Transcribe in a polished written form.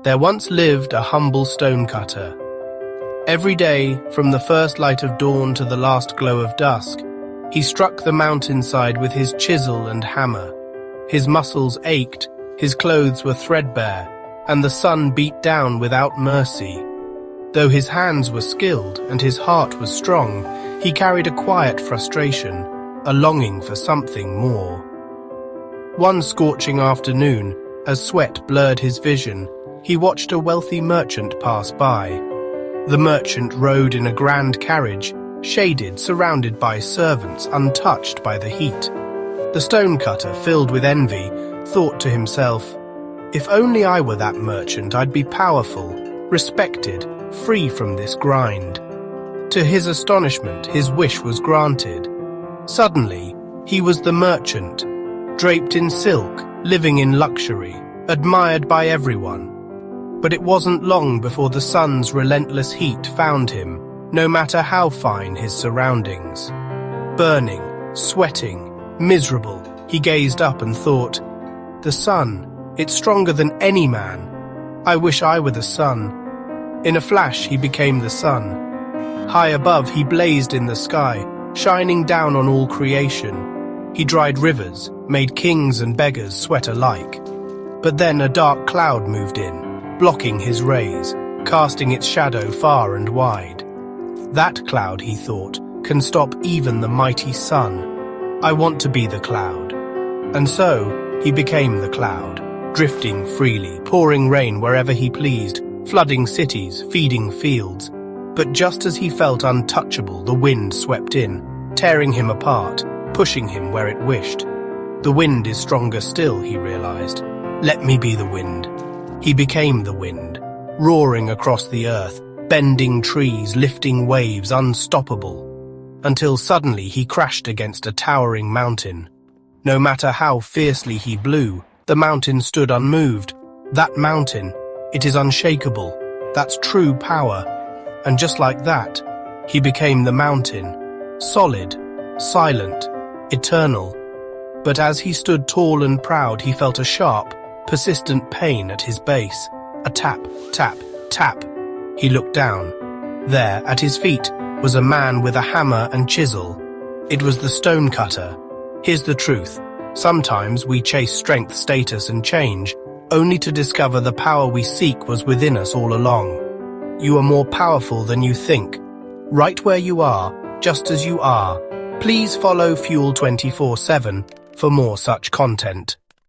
There once lived a humble stonecutter. Every day, from the first light of dawn to the last glow of dusk, he struck the mountainside with his chisel and hammer. His muscles ached, his clothes were threadbare, and the sun beat down without mercy. Though his hands were skilled and his heart was strong, he carried a quiet frustration, a longing for something more. One scorching afternoon, as sweat blurred his vision, he watched a wealthy merchant pass by. The merchant rode in a grand carriage, shaded, surrounded by servants, untouched by the heat. The stonecutter, filled with envy, thought to himself, "If only I were that merchant, I'd be powerful, respected, free from this grind." To his astonishment, his wish was granted. Suddenly, he was the merchant, draped in silk, living in luxury, admired by everyone. But it wasn't long before the sun's relentless heat found him, no matter how fine his surroundings. Burning, sweating, miserable, he gazed up and thought, "The sun, it's stronger than any man. I wish I were the sun." In a flash, he became the sun. High above, he blazed in the sky, shining down on all creation. He dried rivers, made kings and beggars sweat alike. But then a dark cloud moved in, blocking his rays, casting its shadow far and wide. That cloud, he thought, can stop even the mighty sun. I want to be the cloud. And so, he became the cloud, drifting freely, pouring rain wherever he pleased, flooding cities, feeding fields. But just as he felt untouchable, the wind swept in, tearing him apart, pushing him where it wished. The wind is stronger still, he realized. Let me be the wind. He became the wind, roaring across the earth, bending trees, lifting waves, unstoppable. Until suddenly he crashed against a towering mountain. No matter how fiercely he blew, the mountain stood unmoved. That mountain, it is unshakable. That's true power. And just like that, he became the mountain, solid, silent, eternal. But as he stood tall and proud, he felt a sharp, persistent pain at his base. A tap, tap, tap. He looked down. There, at his feet, was a man with a hammer and chisel. It was the stonecutter. Here's the truth. Sometimes we chase strength, status, and change, only to discover the power we seek was within us all along. You are more powerful than you think. Right where you are, just as you are. Please follow Fuel 24/7 for more such content.